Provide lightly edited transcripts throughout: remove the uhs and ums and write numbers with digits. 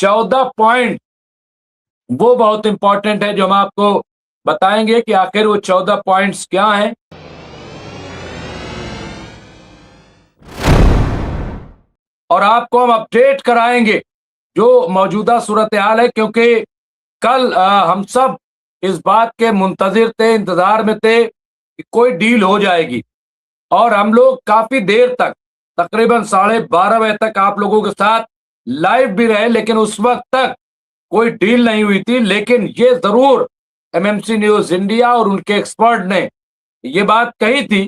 14 point वो बहुत important है, जो हम आपको बताएंगे कि आखिर वो 14 पॉइंट्स क्या हैं। और आपको हम अपडेट कराएंगे जो मौजूदा सूरत हाल है, क्योंकि कल हम सब इस बात के मुंतजिर थे, इंतजार में थे कि कोई डील हो जाएगी। और हम लोग काफी देर तक, तकरीबन 12:30 बजे तक आप लोगों के साथ लाइव भी रहे, लेकिन उस वक्त तक कोई डील नहीं हुई थी। लेकिन ये जरूर एमएमसी न्यूज इंडिया और उनके एक्सपर्ट ने ये बात कही थी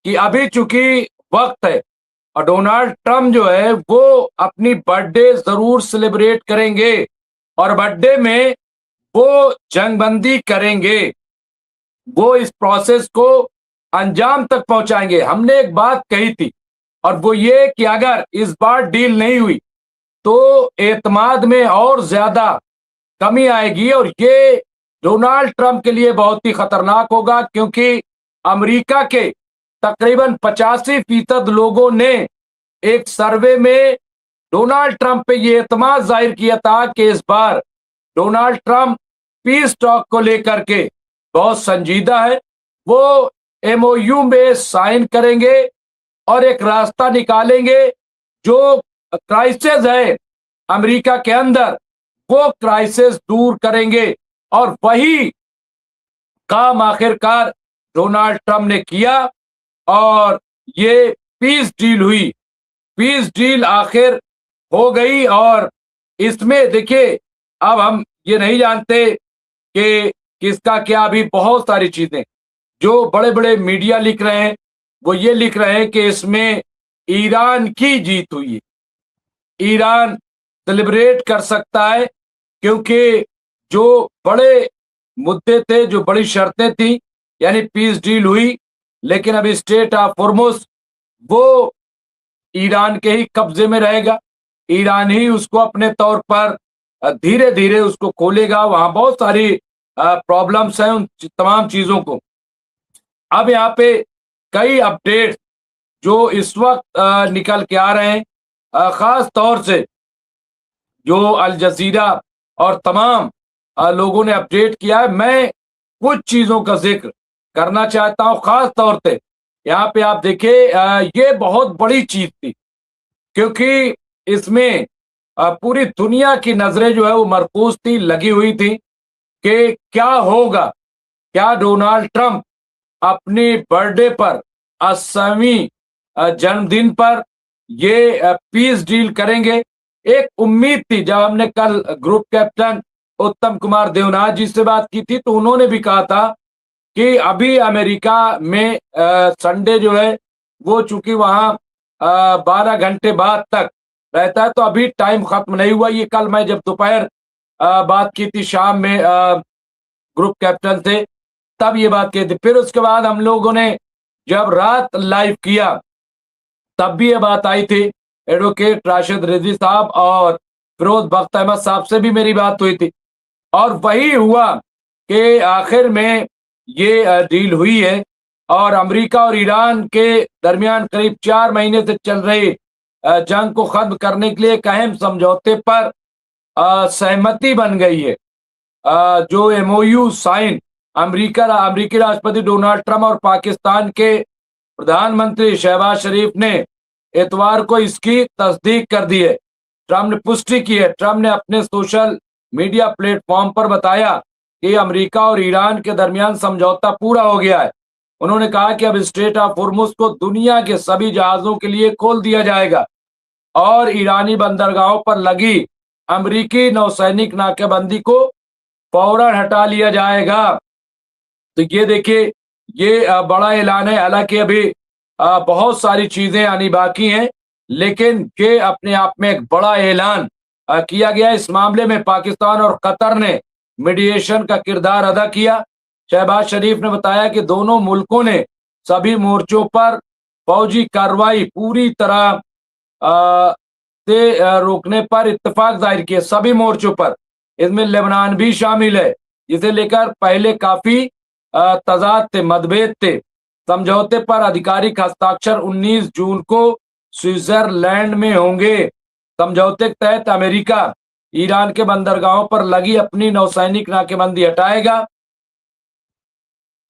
कि अभी चूंकि वक्त है और डोनाल्ड ट्रंप जो है वो अपनी बर्थडे जरूर सेलिब्रेट करेंगे और बर्थडे में वो जंगबंदी करेंगे, वो इस प्रोसेस को अंजाम तक पहुंचाएंगे। हमने एक बात कही थी और वो ये कि अगर इस बार डील नहीं हुई तो एतमाद में और ज्यादा कमी आएगी और ये डोनाल्ड ट्रंप के लिए बहुत ही खतरनाक होगा, क्योंकि अमेरिका के तकरीबन 85% लोगों ने एक सर्वे में डोनाल्ड ट्रंप पे ये एतमाद जाहिर किया था कि इस बार डोनाल्ड ट्रंप पीस टॉक को लेकर के बहुत संजीदा है। वो एमओयू में साइन करेंगे और एक रास्ता निकालेंगे, जो क्राइसिस है अमेरिका के अंदर वो क्राइसिस दूर करेंगे। और वही काम आखिरकार डोनाल्ड ट्रंप ने किया और ये पीस डील हुई, पीस डील आखिर हो गई। और इसमें देखिए, अब हम ये नहीं जानते कि किसका क्या, अभी बहुत सारी चीजें जो बड़े बड़े मीडिया लिख रहे हैं वो ये लिख रहे हैं कि इसमें ईरान की जीत हुई है, ईरान सेलिब्रेट कर सकता है, क्योंकि जो बड़े मुद्दे थे, जो बड़ी शर्तें थी, यानी पीस डील हुई, लेकिन अभी स्टेट ऑफ हॉर्मुज वो ईरान के ही कब्जे में रहेगा। ईरान ही उसको अपने तौर पर धीरे धीरे उसको खोलेगा। वहां बहुत सारी प्रॉब्लम्स हैं उन तमाम चीजों को। अब यहाँ पे कई अपडेट जो इस वक्त निकल के आ रहे हैं, खास तौर से जो अल जजीरा और तमाम लोगों ने अपडेट किया है। मैं कुछ चीजों का जिक्र करना चाहता हूं, खास तौर पे यहाँ पे आप देखिए, ये बहुत बड़ी चीज थी, क्योंकि इसमें पूरी दुनिया की नजरें जो है वो मरकूज थी, लगी हुई थी कि क्या होगा, क्या डोनाल्ड ट्रंप अपनी बर्थडे पर, 80वीं जन्मदिन पर ये पीस डील करेंगे। एक उम्मीद थी, जब हमने कल ग्रुप कैप्टन उत्तम कुमार देवनाथ जी से बात की थी तो उन्होंने भी कहा था कि अभी अमेरिका में संडे जो है वो चूंकि वहां 12 घंटे बाद तक रहता है, तो अभी टाइम खत्म नहीं हुआ। ये कल मैं जब दोपहर बात की थी शाम में ग्रुप कैप्टन से, तब ये बात की थी। फिर उसके बाद हम लोगों ने जब रात लाइव किया तब भी ये बात आई थी, एडवोकेट राशिद रिजवी साहब और फिरोज बख्त अहमद साहब से भी मेरी बात हुई थी, और वही हुआ कि आखिर में ये डील हुई है। और अमेरिका और ईरान के दरमियान करीब 4 महीने से चल रही जंग को खत्म करने के लिए एक अहम समझौते पर सहमति बन गई है। जो एमओयू साइन अमेरिकी राष्ट्रपति डोनाल्ड ट्रंप और पाकिस्तान के प्रधानमंत्री शहबाज शरीफ ने इतवार को इसकी तस्दीक कर दी है। ट्रंप ने पुष्टि की है। ट्रंप ने अपने सोशल मीडिया प्लेटफॉर्म पर बताया कि अमेरिका और ईरान के दरमियान समझौता पूरा हो गया है। उन्होंने कहा कि अब स्ट्रेट ऑफ हॉर्मुज को दुनिया के सभी जहाजों के लिए खोल दिया जाएगा और ईरानी बंदरगाहों पर लगी अमेरिकी नौसैनिक नाकेबंदी को फौरन हटा लिया जाएगा। तो ये देखिए, ये बड़ा ऐलान है। हालांकि अभी बहुत सारी चीजें आनी बाकी हैं, लेकिन ये अपने आप में एक बड़ा ऐलान किया गया। इस मामले में पाकिस्तान और कतर ने मीडिएशन का किरदार अदा किया। शहबाज शरीफ ने बताया कि दोनों मुल्कों ने सभी मोर्चों पर फौजी कार्रवाई पूरी तरह से रोकने पर इत्तेफाक जाहिर किए, सभी मोर्चों पर। इसमें लेबनान भी शामिल है, जिसे लेकर पहले काफी तजाद थे, मतभेद थे। समझौते पर आधिकारिक हस्ताक्षर 19 जून को स्विट्जरलैंड में होंगे। समझौते के तहत अमेरिका ईरान के बंदरगाहों पर लगी अपनी नौसैनिक नाकेबंदी हटाएगा।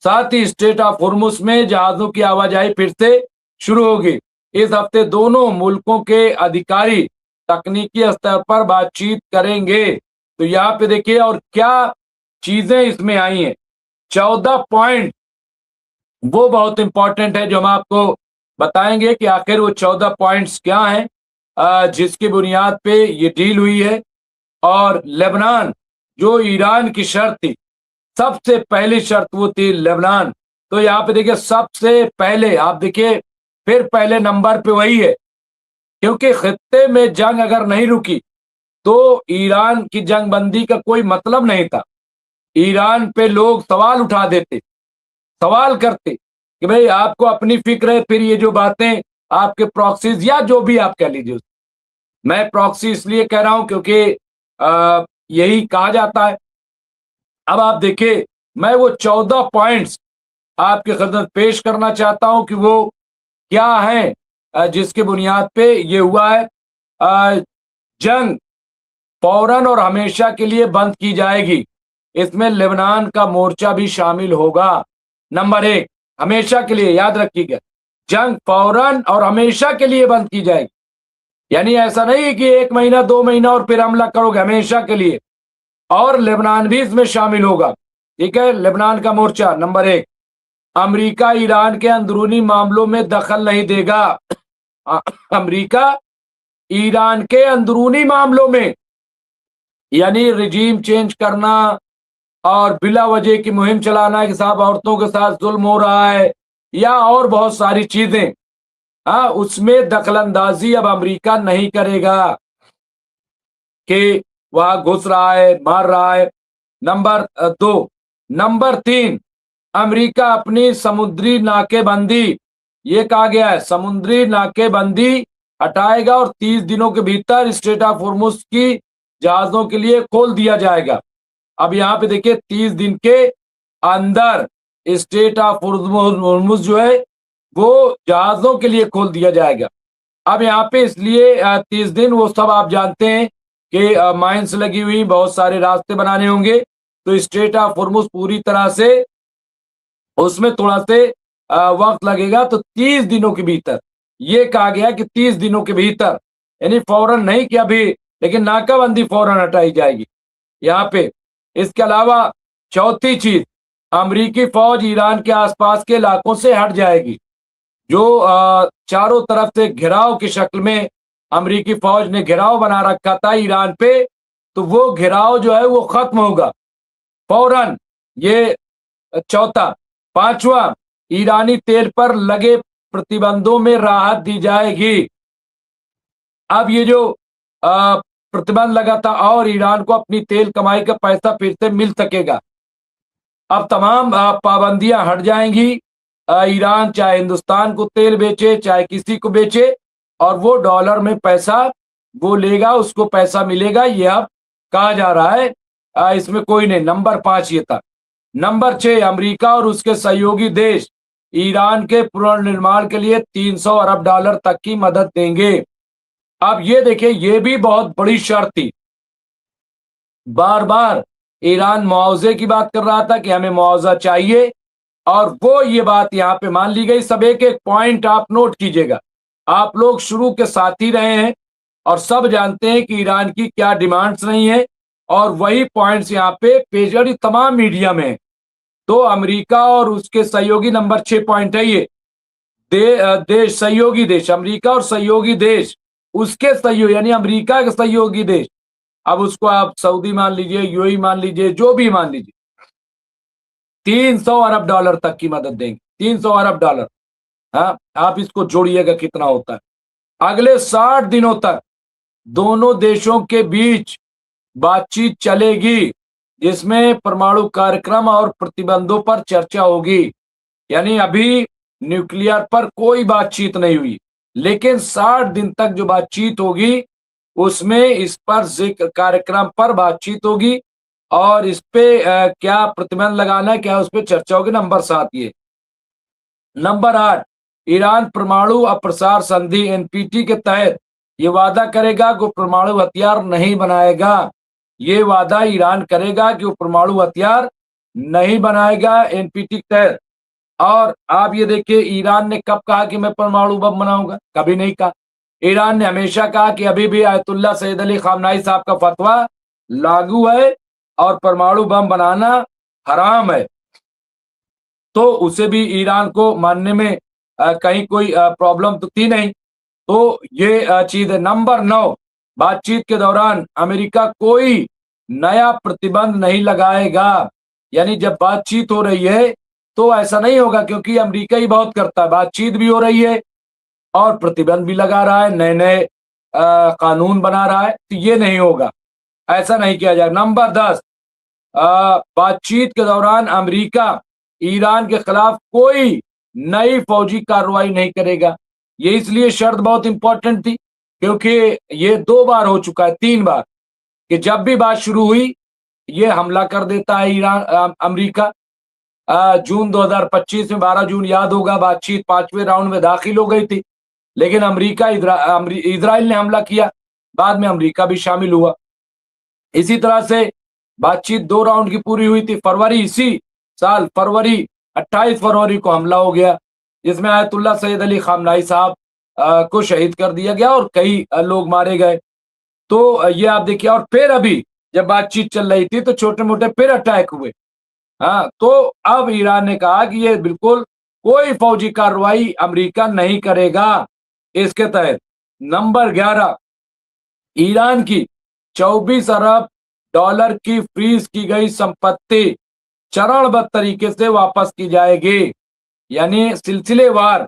साथ ही स्ट्रेट ऑफ हुर्मुज में जहाजों की आवाजाही फिर से शुरू होगी। इस हफ्ते दोनों मुल्कों के अधिकारी तकनीकी स्तर पर बातचीत करेंगे। तो यहाँ पे देखिए और क्या चीजें इसमें आई हैं। 14 पॉइंट वो बहुत इंपॉर्टेंट है जो हम आपको बताएंगे कि आखिर वो 14 पॉइंट्स क्या हैं जिसकी बुनियाद पे ये डील हुई है। और लेबनान जो ईरान की शर्त थी, सबसे पहली शर्त वो थी लेबनान। तो यहाँ पे देखिए सबसे पहले आप देखिए फिर पहले नंबर पे वही है, क्योंकि खित्ते में जंग अगर नहीं रुकी तो ईरान की जंग बंदी का कोई मतलब नहीं था। ईरान पे लोग सवाल उठा देते, सवाल करते कि भाई आपको अपनी फिक्र है, फिर ये जो बातें आपके प्रॉक्सीज या जो भी आप कह लीजिए, मैं प्रॉक्सी इसलिए कह रहा हूं क्योंकि यही कहा जाता है। अब आप देखिए मैं वो 14 पॉइंट्स आपकी खिदमत पेश करना चाहता हूं कि वो क्या है जिसके बुनियाद पे ये हुआ है। जंग फौरन और हमेशा के लिए बंद की जाएगी। इसमें लेबनान का मोर्चा भी शामिल होगा। नंबर एक, हमेशा के लिए याद रखिएगा, जंग फौरन और हमेशा के लिए बंद की जाएगी। यानी ऐसा नहीं कि 1 महीना 2 महीना और फिर हमला करोगे, हमेशा के लिए। और लेबनान भी इसमें शामिल होगा। ठीक है, लेबनान का मोर्चा। नंबर एक, अमेरिका ईरान के अंदरूनी मामलों में दखल नहीं देगा। अमेरिका ईरान के अंदरूनी मामलों में, यानी रिजीम चेंज करना और बिला वजह की मुहिम चलाना कि साहब औरतों के साथ जुल्म हो रहा है या और बहुत सारी चीजें, हाँ, उसमें दखलंदाजी अब अमेरिका नहीं करेगा कि वह घुस रहा है, मार रहा है। नंबर दो। नंबर तीन, अमेरिका अपनी समुद्री नाकेबंदी, ये कहा गया है समुद्री नाकेबंदी हटाएगा और 30 दिनों के भीतर स्ट्रेट ऑफ हुर्मुज की जहाजों के लिए खोल दिया जाएगा। अब यहाँ पे देखिए 30 दिन के अंदर स्ट्रेट ऑफ हुर्मुज जो है वो जहाजों के लिए खोल दिया जाएगा। अब यहाँ पे इसलिए 30 दिन, वो सब आप जानते हैं कि माइंस लगी हुई, बहुत सारे रास्ते बनाने होंगे, तो स्ट्रेट ऑफ हुर्मुज पूरी तरह से उसमें थोड़ा से वक्त लगेगा। तो 30 दिनों के भीतर, ये कहा गया कि 30 दिनों के भीतर, यानी फौरन नहीं कि अभी, लेकिन नाकाबंदी फौरन हटाई जाएगी यहाँ पे। इसके अलावा चौथी चीज, अमेरिकी फौज ईरान के आसपास के इलाकों से हट जाएगी। जो चारों तरफ से घेराव की शक्ल में अमेरिकी फौज ने घेराव बना रखा था ईरान पे, तो वो घेराव जो है वो खत्म होगा फौरन। ये चौथा। पांचवा, ईरानी तेल पर लगे प्रतिबंधों में राहत दी जाएगी। अब ये जो प्रतिबंध लगा था और ईरान को अपनी तेल कमाई का पैसा फिर से मिल सकेगा। अब तमाम पाबंदियां हट जाएंगी। ईरान चाहे हिंदुस्तान को तेल बेचे, चाहे किसी को बेचे, और वो डॉलर में पैसा वो लेगा, उसको पैसा मिलेगा, ये अब कहा जा रहा है। इसमें कोई नहीं। नंबर 5 ये था। नंबर 6, अमेरिका और उसके सहयोगी देश ईरान के पुनर्निर्माण के लिए 300 अरब डॉलर तक की मदद देंगे। अब ये देखिए, ये भी बहुत बड़ी शर्त थी। बार बार ईरान मुआवजे की बात कर रहा था कि हमें मुआवजा चाहिए, और वो ये बात यहाँ पे मान ली गई। सब एक एक पॉइंट आप नोट कीजिएगा। आप लोग शुरू के साथ ही रहे हैं और सब जानते हैं कि ईरान की क्या डिमांड्स नहीं है, और वही पॉइंट्स यहाँ पे पेजर तमाम मीडिया में है। तो अमेरिका और उसके सहयोगी, नंबर 6 पॉइंट है ये, देश सहयोगी देश, अमेरिका और सहयोगी देश, उसके सहयोग यानी अमेरिका के सहयोगी देश, अब उसको आप सऊदी मान लीजिए, यूएई मान लीजिए, जो भी मान लीजिए, 300 अरब डॉलर तक की मदद देंगे। 300 अरब डॉलर, हाँ, आप इसको जोड़िएगा कितना होता है। अगले 60 दिनों तक दोनों देशों के बीच बातचीत चलेगी, जिसमें परमाणु कार्यक्रम और प्रतिबंधों पर चर्चा होगी। यानी अभी न्यूक्लियर पर कोई बातचीत नहीं हुई, लेकिन 60 दिन तक जो बातचीत होगी उसमें इस पर जिक्र, कार्यक्रम पर बातचीत होगी, और इस पे क्या प्रतिबंध लगाना है, क्या उस पर चर्चा होगी। नंबर 7 ये। नंबर 8, ईरान परमाणु अप्रसार संधि एनपीटी के तहत ये वादा करेगा कि वो परमाणु हथियार नहीं बनाएगा। ये वादा ईरान करेगा कि वो परमाणु हथियार नहीं बनाएगा एनपीटी के तहत। और आप ये देखिए, ईरान ने कब कहा कि मैं परमाणु बम बनाऊंगा? कभी नहीं कहा। ईरान ने हमेशा कहा कि अभी भी आयतुल्ला सैयद अली खामनाई साहब का फतवा लागू है और परमाणु बम बनाना हराम है। तो उसे भी ईरान को मानने में कहीं कोई प्रॉब्लम तो थी नहीं। तो ये चीज है। नंबर 9, बातचीत के दौरान अमेरिका कोई नया प्रतिबंध नहीं लगाएगा। यानी जब बातचीत हो रही है तो ऐसा नहीं होगा, क्योंकि अमेरिका ही बहुत करता है, बातचीत भी हो रही है और प्रतिबंध भी लगा रहा है, नए नए कानून बना रहा है, तो ये नहीं होगा, ऐसा नहीं किया जाएगा। नंबर 10, बातचीत के दौरान अमेरिका ईरान के खिलाफ कोई नई फौजी कार्रवाई नहीं करेगा। ये इसलिए शर्त बहुत इंपॉर्टेंट थी क्योंकि ये 2 बार हो चुका है, 3 बार, कि जब भी बात शुरू हुई ये हमला कर देता है ईरान, अमेरिका। जून 2025 में 12 जून याद होगा, बातचीत 5वें राउंड में दाखिल हो गई थी, लेकिन इजराइल ने हमला किया, बाद में अमेरिका भी शामिल हुआ। इसी तरह से बातचीत 2 राउंड की पूरी हुई थी। फरवरी, इसी साल फरवरी, 28 फरवरी को हमला हो गया, जिसमें आयतुल्ला सैयद अली खामनाई साहब को शहीद कर दिया गया और कई लोग मारे गए। तो ये आप देखिए, और फिर अभी जब बातचीत चल रही थी तो छोटे मोटे फिर अटैक हुए। हाँ, तो अब ईरान ने कहा कि ये बिल्कुल कोई फौजी कार्रवाई अमेरिका नहीं करेगा इसके तहत। नंबर 11, ईरान की 24 अरब डॉलर की फ्रीज की गई संपत्ति चरणबद्ध तरीके से वापस की जाएगी। यानी सिलसिलेवार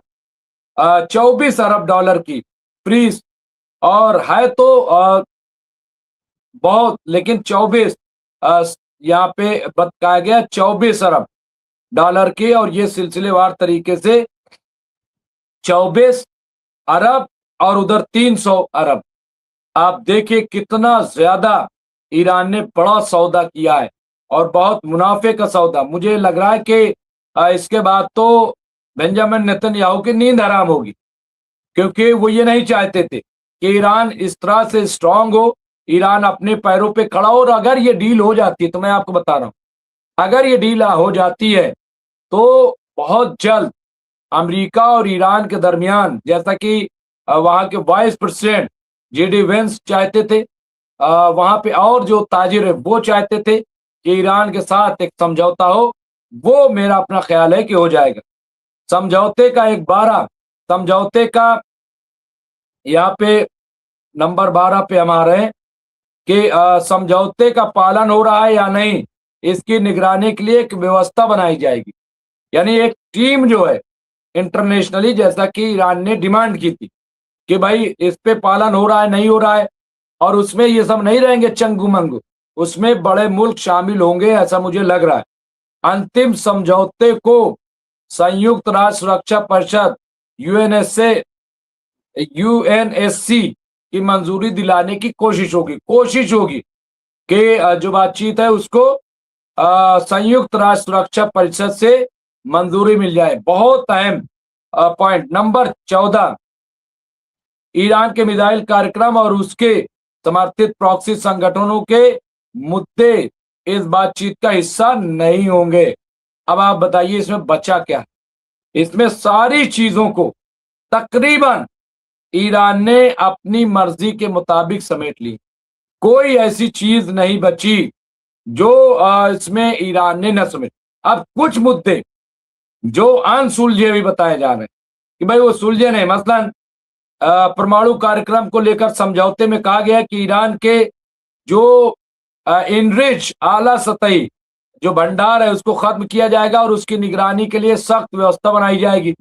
24 अरब डॉलर की फ्रीज, और है तो बहुत, लेकिन 24 यहाँ पे बताया गया 24 अरब डॉलर की, और ये सिलसिलेवार तरीके से 24 अरब और उधर 300 अरब। आप देखिए कितना ज्यादा ईरान ने बड़ा सौदा किया है और बहुत मुनाफे का सौदा। मुझे लग रहा है कि इसके बाद तो बेंजामिन नेतन्याहू की नींद हराम होगी, क्योंकि वो ये नहीं चाहते थे कि ईरान इस तरह से स्ट्रांग हो, ईरान अपने पैरों पे खड़ा हो। और अगर ये डील हो जाती है, तो मैं आपको बता रहा हूं, अगर ये डील हो जाती है तो बहुत जल्द अमेरिका और ईरान के दरमियान, जैसा कि वहां के वाइस प्रेसिडेंट जेडी वेंस चाहते थे, वहां पे और जो ताजिर है वो चाहते थे कि ईरान के साथ एक समझौता हो, वो मेरा अपना ख्याल है कि हो जाएगा। समझौते का 12 यहाँ पे नंबर 12 पे हम आ रहे हैं कि समझौते का पालन हो रहा है या नहीं, इसकी निगरानी के लिए एक व्यवस्था बनाई जाएगी। यानी एक टीम जो है इंटरनेशनली, जैसा कि ईरान ने डिमांड की थी कि भाई इस पे पालन हो रहा है नहीं हो रहा है, और उसमें ये सब नहीं रहेंगे चंगू मंगू, उसमें बड़े मुल्क शामिल होंगे, ऐसा मुझे लग रहा है। अंतिम समझौते को संयुक्त राष्ट्र सुरक्षा परिषद यूएनएससी की मंजूरी दिलाने की कोशिश होगी कि जो बातचीत है उसको संयुक्त राष्ट्र सुरक्षा परिषद से मंजूरी मिल जाए। बहुत अहम पॉइंट। नंबर 14, ईरान के मिसाइल कार्यक्रम और उसके समर्थित प्रॉक्सी संगठनों के मुद्दे इस बातचीत का हिस्सा नहीं होंगे। अब आप बताइए इसमें बचा क्या है? इसमें सारी चीजों को तकरीबन ईरान ने अपनी मर्जी के मुताबिक समेट ली। कोई ऐसी चीज नहीं बची जो इसमें ईरान ने न समेट। अब कुछ मुद्दे जो अनसुलझे भी बताए जा रहे हैं कि भाई वो सुलझे नहीं। मसलन परमाणु कार्यक्रम को लेकर समझौते में कहा गया कि ईरान के जो इनरिच आला सतही जो भंडार है उसको खत्म किया जाएगा और उसकी निगरानी के लिए सख्त व्यवस्था बनाई जाएगी।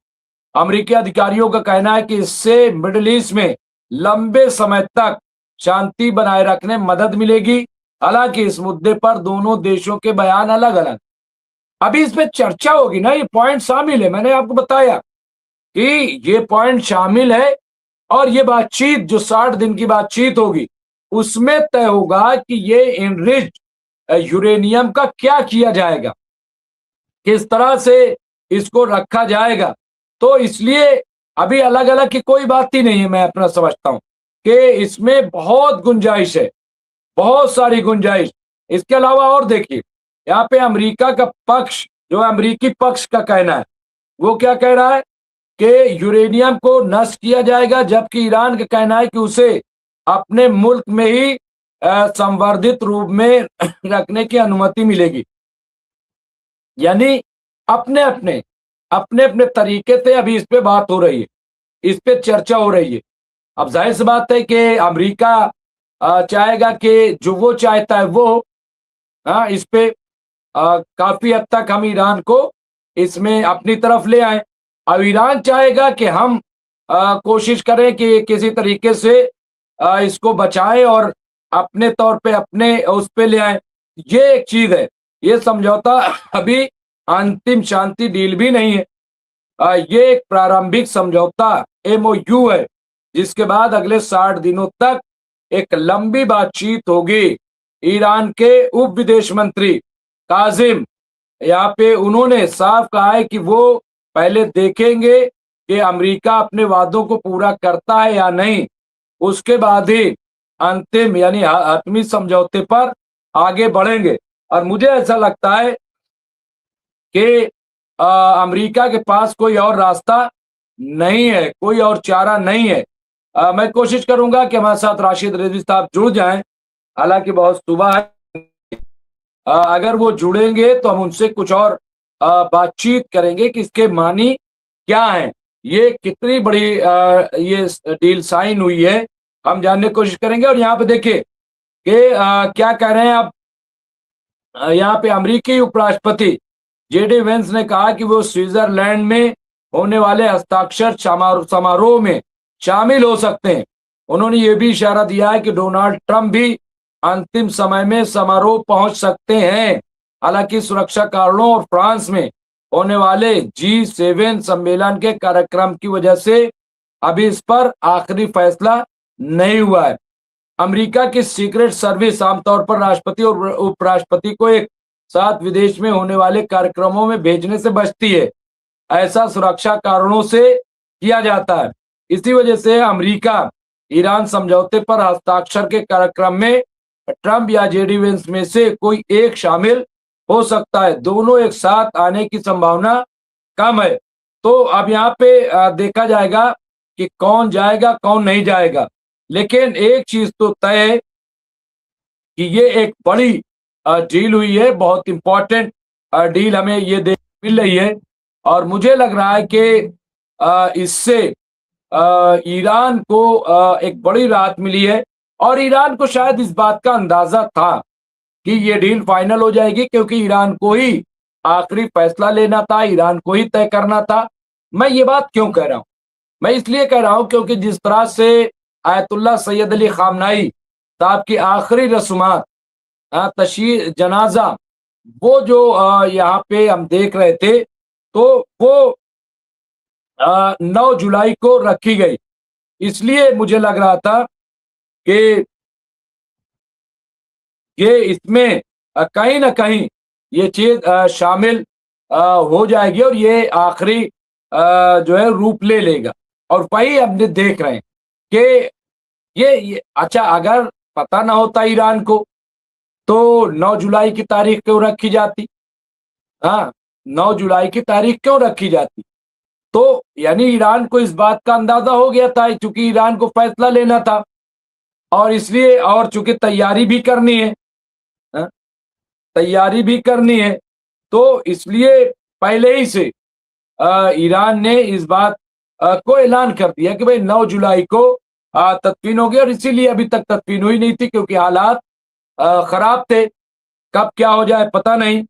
अमेरिकी अधिकारियों का कहना है कि इससे मिडिल ईस्ट में लंबे समय तक शांति बनाए रखने में मदद मिलेगी। हालांकि इस मुद्दे पर दोनों देशों के बयान अलग अलग। अभी इस पे चर्चा होगी ना, ये पॉइंट शामिल है, मैंने आपको बताया कि ये पॉइंट शामिल है, और ये बातचीत जो 60 दिन की बातचीत होगी उसमें तय होगा कि ये इनरिच यूरेनियम का क्या किया जाएगा, किस तरह से इसको रखा जाएगा। तो इसलिए अभी अलग अलग की कोई बात ही नहीं है, मैं अपना समझता हूं। कि इसमें बहुत गुंजाइश है, बहुत सारी गुंजाइश। इसके अलावा और देखिए, यहाँ पे अमेरिका का पक्ष, जो अमेरिकी पक्ष का कहना है, वो क्या कह रहा है कि यूरेनियम को नष्ट किया जाएगा, जबकि ईरान का कहना है कि उसे अपने मुल्क में ही संवर्धित रूप में रखने की अनुमति मिलेगी। यानी अपने अपने अपने अपने तरीके से अभी इस पे बात हो रही है, इस पे चर्चा हो रही है। अब जाहिर सी बात है कि अमेरिका चाहेगा कि जो वो चाहता है वो, इस पे काफी हद तक हम ईरान को इसमें अपनी तरफ ले आए। अब ईरान चाहेगा कि हम कोशिश करें कि किसी तरीके से इसको बचाएं और अपने तौर पे अपने उस पे ले आए। ये एक चीज है, ये समझौता अभी अंतिम शांति डील भी नहीं है। ये एक प्रारंभिक समझौता MOU है, जिसके बाद अगले 60 दिनों तक एक लंबी बातचीत होगी। ईरान के उप विदेश मंत्री काजिम, यहाँ पे उन्होंने साफ कहा है कि वो पहले देखेंगे कि अमेरिका अपने वादों को पूरा करता है या नहीं, उसके बाद ही अंतिम यानी हतमी समझौते पर आगे बढ़ेंगे। और मुझे ऐसा लगता है कि अमेरिका के पास कोई और रास्ता नहीं है, कोई और चारा नहीं है। मैं कोशिश करूंगा कि हमारे साथ राशिद रिजवी साहब जुड़ जाएं, हालांकि बहुत सुबह है। अगर वो जुड़ेंगे तो हम उनसे कुछ और बातचीत करेंगे कि इसके मानी क्या है, ये कितनी बड़ी ये डील साइन हुई है, हम जानने की कोशिश करेंगे। और यहाँ पे देखिए कि क्या कह रहे हैं अब, यहाँ पे अमेरिकी उपराष्ट्रपति JD वेंस ने कहा कि वो स्विट्जरलैंड में होने वाले हस्ताक्षर समारोह में शामिल हो सकते हैं। उन्होंने ये भी इशारा दिया है कि डोनाल्ड ट्रंप भी अंतिम समय में समारोह पहुंच सकते हैं। हालांकि सुरक्षा कारणों और फ्रांस में होने वाले G7 सम्मेलन के कार्यक्रम की वजह से अभी इस पर आखिरी फैसला नहीं हुआ है। अमेरिका की सीक्रेट सर्विस आमतौर पर राष्ट्रपति और उपराष्ट्रपति को एक साथ विदेश में होने वाले कार्यक्रमों में भेजने से बचती है। ऐसा सुरक्षा कारणों से किया जाता है। इसी वजह से अमेरिका ईरान समझौते पर हस्ताक्षर के कार्यक्रम में ट्रंप या JD वेंस में से कोई एक शामिल हो सकता है। दोनों एक साथ आने की संभावना कम है। तो अब यहाँ पे देखा जाएगा कि कौन जाएगा कौन नहीं जाएगा। लेकिन एक चीज तो तय है कि ये एक बड़ी डील हुई है, बहुत इंपॉर्टेंट डील हमें ये मिल रही है। और मुझे लग रहा है कि इससे ईरान को एक बड़ी राहत मिली है। और ईरान को शायद इस बात का अंदाजा था कि ये डील फाइनल हो जाएगी, क्योंकि ईरान को ही आखिरी फैसला लेना था, ईरान को ही तय करना था। मैं ये बात क्यों कह रहा हूं? मैं इसलिए कह रहा हूं क्योंकि जिस तरह से आयतुल्लाह सैयद अली खामनाई साहब की आखिरी रस्मात, तशयीह जनाजा, वो जो यहाँ पे हम देख रहे थे, तो वो 9 जुलाई को रखी गई। इसलिए मुझे लग रहा था कि ये इसमें कहीं ना कहीं ये चीज शामिल हो जाएगी और ये आखिरी जो है रूप ले लेगा। और वही हम देख रहे हैं कि ये अच्छा, अगर पता ना होता ईरान को तो 9 जुलाई की तारीख क्यों रखी जाती? 9 जुलाई की तारीख क्यों रखी जाती? तो यानी ईरान को इस बात का अंदाजा हो गया था, क्योंकि ईरान को फैसला लेना था और इसलिए, और चूंकि तैयारी भी करनी है, तैयारी भी करनी है, तो इसलिए पहले ही से ईरान ने इस बात को ऐलान कर दिया कि भाई 9 जुलाई को तदफीन होगी। और इसीलिए अभी तक तदफीन हुई नहीं थी, क्योंकि हालात खराब थे, कब क्या हो जाए पता नहीं।